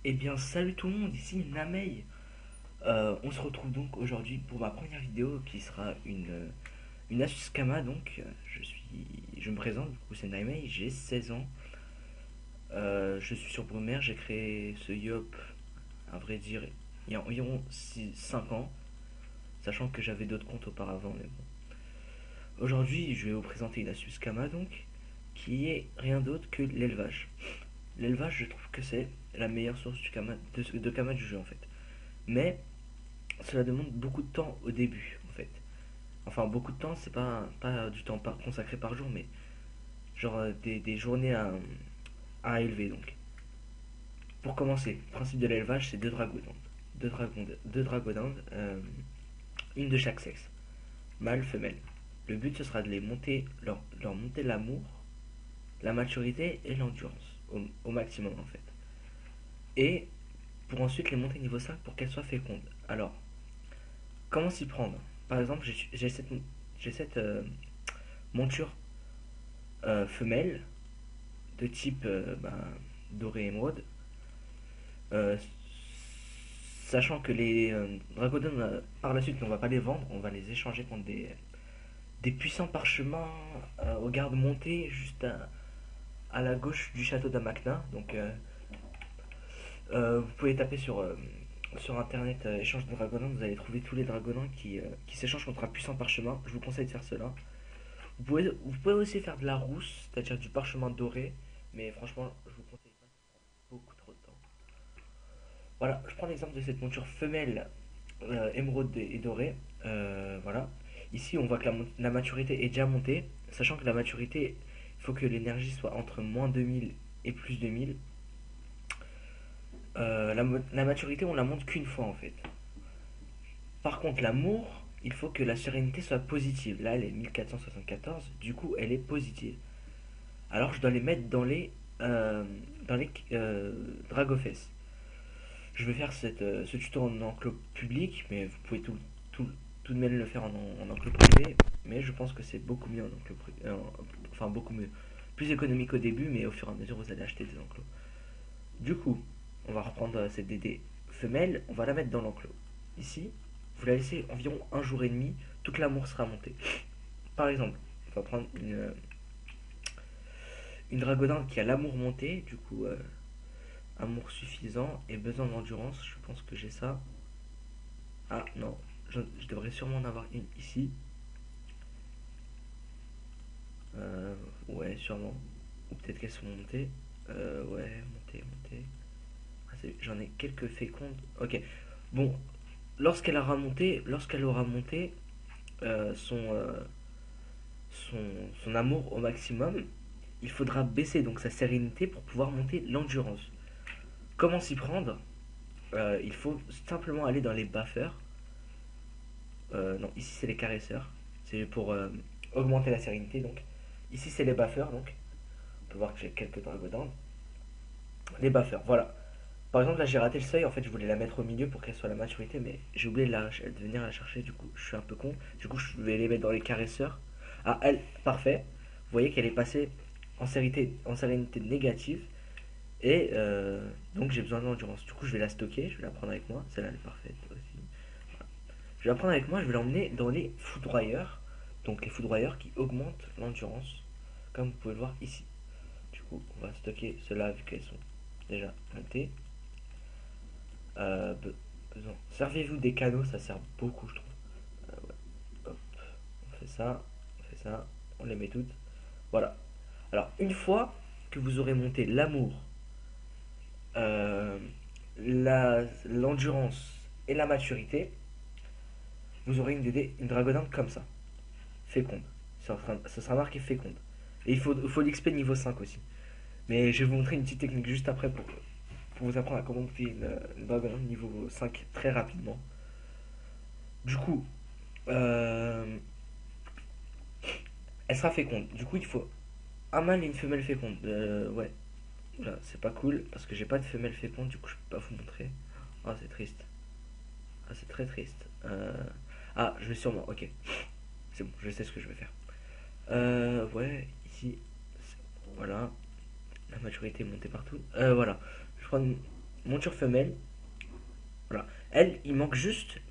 Eh bien, salut tout le monde, ici Namei. On se retrouve donc aujourd'hui pour ma première vidéo qui sera une astuce Kama. Donc, je me présente, du coup, c'est Namei, j'ai 16 ans. Je suis sur Brumaire, j'ai créé ce Yop, à vrai dire, il y a environ 5 ans, sachant que j'avais d'autres comptes auparavant. Mais bon. Aujourd'hui, je vais vous présenter une astuce Kama, donc, qui est rien d'autre que l'élevage. L'élevage, je trouve que c'est la meilleure source de Kama du jeu en fait. Mais cela demande beaucoup de temps au début, en fait. Enfin, beaucoup de temps, c'est pas du temps consacré par jour, mais genre des journées à élever. Donc, pour commencer, le principe de l'élevage, c'est deux dragodondes. Deux dragodondes, une de chaque sexe, mâle, femelle. Le but, ce sera de leur monter l'amour, la maturité et l'endurance au maximum, en fait. Et pour ensuite les monter niveau 5 pour qu'elles soient fécondes. Alors, comment s'y prendre? Par exemple, j'ai cette monture femelle de type doré émeraude. Euh, Sachant que les dragodons, par la suite, on va pas les vendre, on va les échanger contre des puissants parchemins aux gardes montés juste à la gauche du château d'Amakna. Donc, vous pouvez taper sur internet échange de dragonins, vous allez trouver tous les dragonins qui s'échangent contre un puissant parchemin. Je vous conseille de faire cela. Vous pouvez aussi faire de la rousse, c'est-à-dire du parchemin doré, mais franchement, je vous conseille pas, ça prend beaucoup trop de temps. Voilà, je prends l'exemple de cette monture femelle émeraude et dorée. Voilà. Ici, on voit que la maturité est déjà montée, sachant que la maturité, il faut que l'énergie soit entre moins 2000 et plus 2000. La maturité, on la monte qu'une fois en fait. Par contre, l'amour, il faut que la sérénité soit positive. Là, elle est 1474, du coup, elle est positive. Alors, je dois les mettre dans les dragofesses. Je vais faire ce tuto en enclos public, mais vous pouvez tout de même le faire en enclos privé. Mais je pense que c'est beaucoup mieux en enclos privé. Enfin, beaucoup mieux. Plus économique au début, mais au fur et à mesure, vous allez acheter des enclos. Du coup, on va reprendre cette DD femelle, on va la mettre dans l'enclos. Ici, vous la laissez environ un jour et demi, toute l'amour sera montée. Par exemple, on va prendre une dragoninde qui a l'amour monté, du coup, amour suffisant et besoin d'endurance. Je pense que j'ai ça. Ah non, je devrais sûrement en avoir une ici. Ouais, sûrement. Ou peut-être qu'elles sont montées. Ouais, montées. Ah, j'en ai quelques fécondes. Ok. Bon, lorsqu'elle aura monté euh, son, euh, son, son amour au maximum, il faudra baisser donc sa sérénité pour pouvoir monter l'endurance. Comment s'y prendre? Il faut simplement aller dans les buffers. Non, ici c'est les caresseurs. C'est pour augmenter la sérénité. Donc, ici c'est les buffers. Donc, on peut voir que j'ai quelques dragodins. Les buffers, voilà. Par exemple, là j'ai raté le seuil. En fait, je voulais la mettre au milieu pour qu'elle soit à la maturité, mais j'ai oublié de venir la chercher. Du coup, je suis un peu con. Du coup, je vais les mettre dans les caresseurs. Ah, elle, parfait. Vous voyez qu'elle est passée en sérénité négative. Et donc, j'ai besoin d'endurance. Du coup, je vais la stocker. Je vais la prendre avec moi. Celle-là, elle est parfaite aussi. Je vais la prendre avec moi. Je vais l'emmener dans les foudroyeurs. Donc, les foudroyeurs qui augmentent l'endurance. Comme vous pouvez le voir ici. Du coup, on va stocker ceux-là vu qu'elles sont déjà montées. Euh, Servez-vous des canaux, ça sert beaucoup, je trouve. Ouais. Hop, on fait ça, on les met toutes. Voilà. Alors, une fois que vous aurez monté l'amour, euh, l'endurance et la maturité, vous aurez une dragoninde comme ça, féconde. Ça sera marqué féconde. Et il faut l'XP niveau 5 aussi. Mais je vais vous montrer une petite technique juste après pour vous apprendre à comment monter une dragoninde niveau 5 très rapidement. Du coup, euh, elle sera féconde. Du coup, il faut un mâle et une femelle féconde. Ouais, là, c'est pas cool parce que j'ai pas de femelle féconde, du coup, je peux pas vous montrer. Ah, c'est triste. Ah, c'est très triste. Ah, je vais sûrement. Ok, c'est bon, je sais ce que je vais faire. Ouais, ici, voilà, la maturité est montée partout. Voilà, je prends monture femelle. Voilà. Elle, il manque juste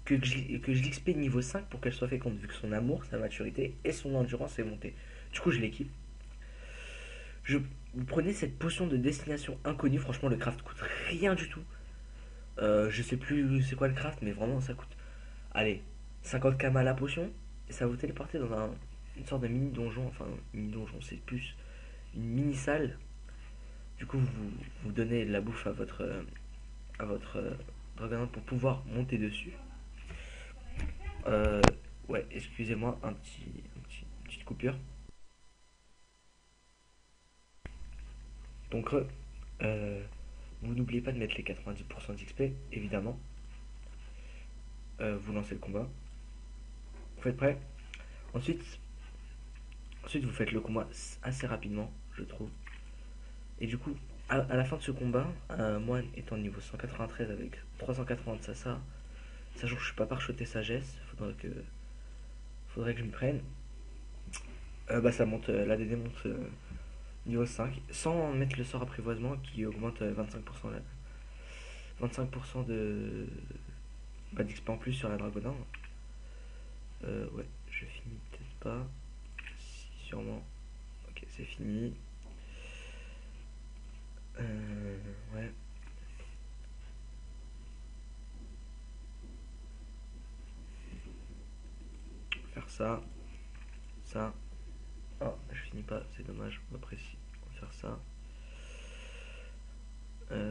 que je l'XP niveau 5 pour qu'elle soit féconde, vu que son amour, sa maturité et son endurance est montée. Du coup, je l'équipe. Je, vous prenez cette potion de destination inconnue. Franchement, le craft coûte rien du tout. Je sais plus c'est quoi le craft, mais vraiment, ça coûte. Allez, 50 km à la potion. Et ça va vous téléporter dans une sorte de mini donjon. Enfin, mini donjon, c'est plus une mini salle. Du coup, vous donnez de la bouffe à votre dragon pour pouvoir monter dessus. Euh, ouais, excusez-moi, une petite coupure. Donc, vous n'oubliez pas de mettre les 90% d'XP, évidemment. Vous lancez le combat. Vous êtes prêt? Ensuite, ensuite, vous faites le combat assez rapidement, je trouve. Et du coup, à la fin de ce combat, moi étant niveau 193 avec 380 de Sasa, sachant que je suis pas parchoté sagesse, faudrait que je m'y prenne. Bah ça monte, la DD monte niveau 5, sans mettre le sort apprivoisement qui augmente 25%, 25% d'XP en plus sur la Dragonin. Ouais, je finis peut-être pas. Si, sûrement. Ok, c'est fini. Ouais. Faire ça. Ça. Oh, je finis pas, c'est dommage. Après, si. On va faire ça.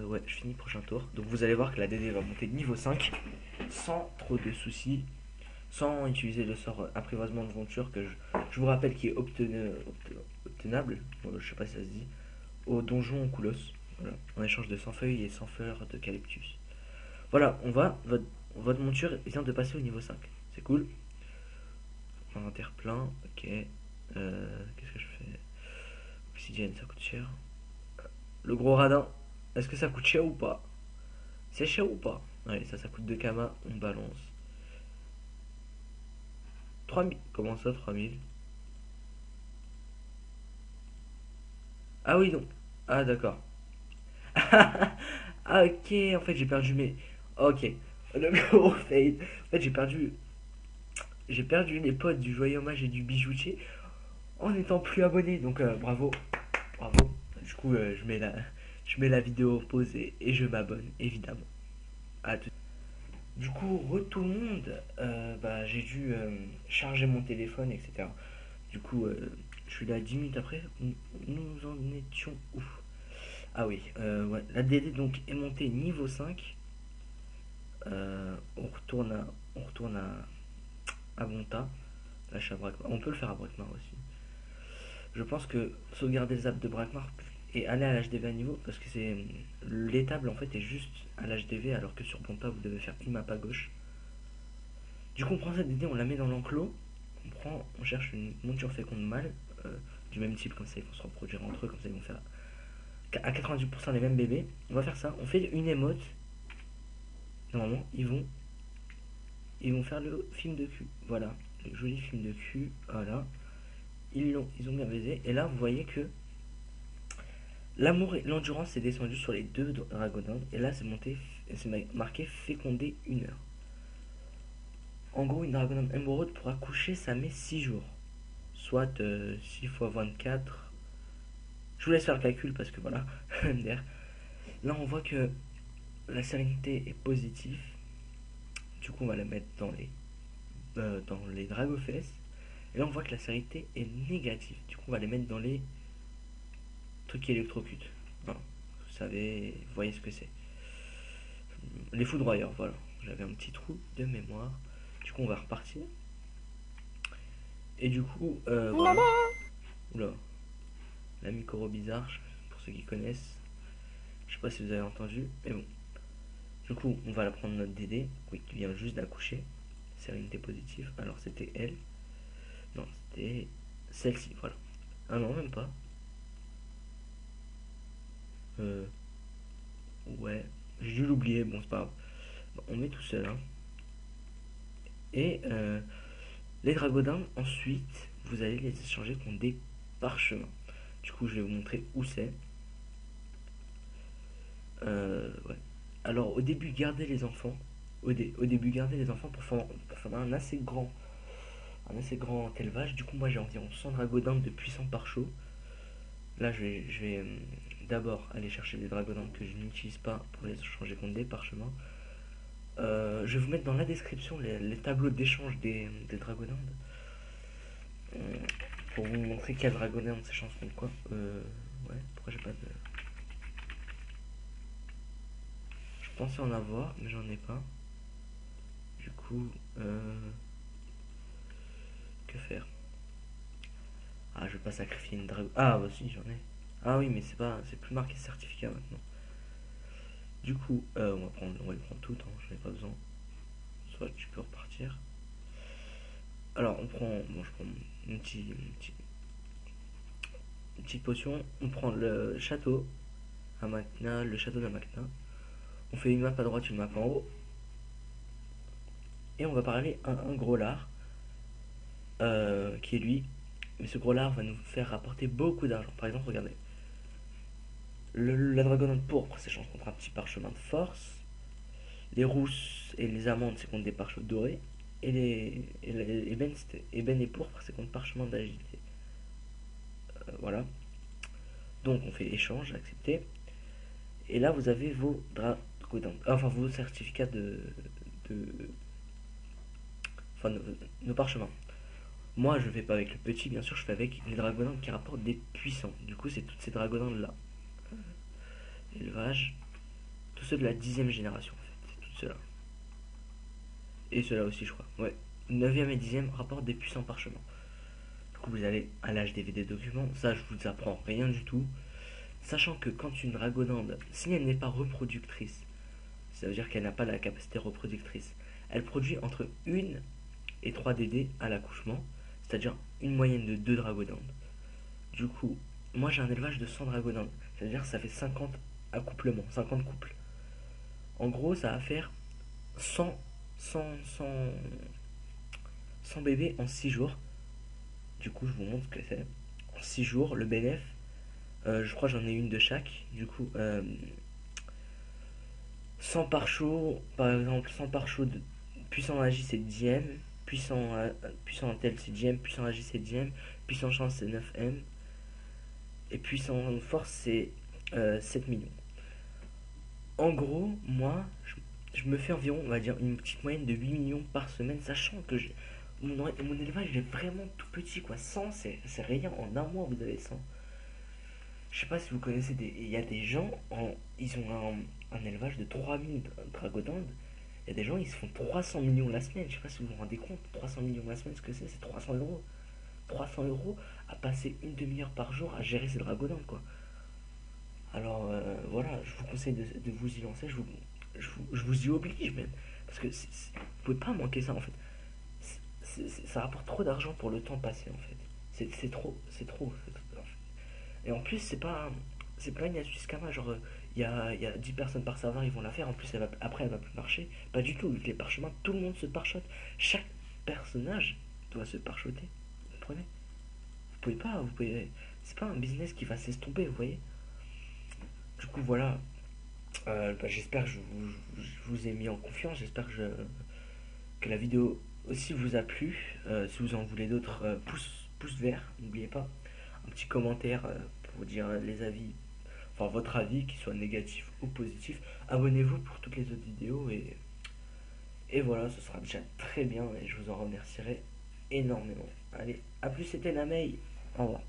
Ouais, je finis prochain tour. Donc vous allez voir que la DD va monter de niveau 5 sans trop de soucis, sans utiliser le sort apprivoisement de monture que je vous rappelle qui est obtenable, je sais pas si ça se dit, au donjon Koulos. Voilà, en échange de 100 feuilles et 100 fleurs d'eucalyptus. Voilà, votre monture vient de passer au niveau 5. C'est cool. Inventaire plein, ok. Qu'est-ce que je fais? Obsidienne, ça coûte cher. Le gros radin, est-ce que ça coûte cher ou pas? C'est cher ou pas? Allez, ça coûte 2 kamas, on balance. 3000. Comment ça, 3000? Ah oui, donc. Ah, d'accord. Ah, ok, en fait, j'ai perdu mes. Ok. Le gros fade. En fait, j'ai perdu les potes du joyeux hommage et du bijoutier en n'étant plus abonné. Donc, bravo. Bravo. Du coup, je mets la vidéo pause et je m'abonne, évidemment. À tout. Du coup, tout le monde, bah, j'ai dû charger mon téléphone, etc. Du coup, je suis là 10 minutes après. Nous en étions où? Ah oui, ouais, la DD donc est montée niveau 5. On retourne à Bonta. Lâche à Brakmar. On peut le faire à Brakmar aussi. Je pense que sauvegarder le zap de Brakmar et aller à l'HDV à niveau, parce que c'est l'étable en fait est juste à l'HDV alors que sur Bonta vous devez faire une map à gauche. Du coup on prend cette DD, on la met dans l'enclos, on cherche une monture féconde mâle, du même type, comme ça ils vont se reproduire entre eux, comme ça ils vont faire à 98% les mêmes bébés. On va faire ça, on fait une émote. Normalement ils vont faire le film de cul. Voilà, le joli film de cul. Voilà, ils ont bien baisé. Et là vous voyez que l'amour et l'endurance est descendu sur les deux dragonins. Et là c'est marqué fécondé 1 heure. En gros, une dragonne émeraude pourra coucher sa mère 6 jours. Soit 6 fois 24. Je vous laisse faire le calcul parce que voilà. Là, on voit que la sérénité est positive. Du coup, on va la mettre dans les dragofesses. Et là, on voit que la sérénité est négative. Du coup, on va les mettre dans les trucs qui électrocutent. Voilà. Vous savez, vous voyez ce que c'est. Les foudroyeurs, voilà. J'avais un petit trou de mémoire. Du coup, on va repartir. Et du coup, voilà. Oula. La micro bizarre, pour ceux qui connaissent. Je sais pas si vous avez entendu, mais bon. Du coup, on va la prendre notre DD, oui, qui vient juste d'accoucher. Sérénité positive. Alors, c'était elle. Non, c'était celle-ci, voilà. Ah non, même pas. Ouais, j'ai dû l'oublier, bon, c'est pas grave. Bon, on met tout seul, hein. Et les dragodins, ensuite, vous allez les échanger contre des parchemins. Du coup, je vais vous montrer où c'est. Ouais, Alors au début, gardez les enfants. Au début, gardez les enfants pour faire un assez grand élevage. Du coup, moi j'ai environ 100 dragodindes de puissants parchaux. Là, je vais d'abord aller chercher des dragodindes que je n'utilise pas pour les changer contre des parchemins. Je vais vous mettre dans la description les tableaux d'échange des dragodindes. Pour vous montrer quel dragodinde s'échange contre quoi. Ouais, pourquoi j'ai pas de. Je pensais en avoir, mais j'en ai pas. Du coup, que faire? Ah, je vais pas sacrifier une dragon. Ah, bah si, j'en ai. Ah oui, mais c'est plus marqué certificat maintenant. Du coup, on va les prendre toutes, hein, j'en ai pas besoin. Soit tu peux repartir. Alors, je prends une petite potion. On prend le château à Makna, le château d'Amakna. On fait une map à droite, une map en haut. Et on va parler à un gros lard, qui est lui. Mais ce gros lard va nous faire rapporter beaucoup d'argent. Par exemple, regardez. La dragonnante pourpre s'échange contre un petit parchemin de force. Les rousses et les amandes, c'est contre des parchemins dorés. Et ébène et pourpre, c'est contre parchemin d'agilité. Voilà. Donc on fait échange, accepter. Et là, vous avez vos enfin vos certificats de enfin nos parchemins. Moi, je fais pas avec le petit, bien sûr, je fais avec les dragonins qui rapportent des puissants. Du coup, c'est toutes ces dragonins là. Élevage, tous ceux de la 10e génération, en fait. C'est tout cela. Et ceux-là aussi, je crois. Ouais. 9e et 10e rapportent des puissants parchemins. Du coup, vous allez à l'HDV des documents. Ça, je vous apprends rien du tout. Sachant que quand une dragoninde, si elle n'est pas reproductrice, ça veut dire qu'elle n'a pas la capacité reproductrice, elle produit entre 1 et 3 DD à l'accouchement, c'est-à-dire une moyenne de 2 dragodindes. Du coup, moi j'ai un élevage de 100 dragodindes, c'est-à-dire que ça fait 50 accouplements, 50 couples. En gros, ça va faire 100, 100, 100, 100 bébés en 6 jours. Du coup, je vous montre ce que c'est. En 6 jours, le bénéf, je crois que j'en ai une de chaque. Du coup, 100 par chaud, par exemple, 100 par chaud de puissant agi c'est 10ème, puissant intel c'est 10ème, puissant agi c'est 10ème, puissant chance c'est 9ème, et puissant force c'est 7 millions. En gros, moi, je me fais environ, on va dire, une petite moyenne de 8 millions par semaine, sachant que mon élevage est vraiment tout petit, quoi. 100, c'est rien. En un mois, vous avez 100. Je sais pas si vous connaissez il y a des gens, ils ont un élevage de 3000 dragodindes. Il y a des gens, ils se font 300 millions la semaine. Je sais pas si vous vous rendez compte. 300 millions la semaine, ce que c'est 300 euros. 300 euros à passer une demi-heure par jour à gérer ces dragodindes, quoi. Alors voilà, je vous conseille de vous y lancer. Je vous y oblige même. Parce que vous pouvez pas manquer ça en fait. Ça rapporte trop d'argent pour le temps passé en fait. C'est trop, c'est trop. Et en plus, c'est pas une astuce Kama, genre il y a 10 personnes par serveur, ils vont la faire, en plus après elle va plus marcher. Pas du tout, avec les parchemins, tout le monde se parchote. Chaque personnage doit se parchoter. Vous comprenez? Vous pouvez pas, vous pouvez. C'est pas un business qui va s'estomper, vous voyez? Du coup, voilà. J'espère que je vous ai mis en confiance. J'espère que la vidéo aussi vous a plu. Si vous en voulez d'autres, pouce vert, n'oubliez pas. Un petit commentaire pour dire les avis, enfin votre avis, qu'il soit négatif ou positif. Abonnez-vous pour toutes les autres vidéos et voilà, ce sera déjà très bien et je vous en remercierai énormément. Allez, à plus, c'était Namei. Au revoir.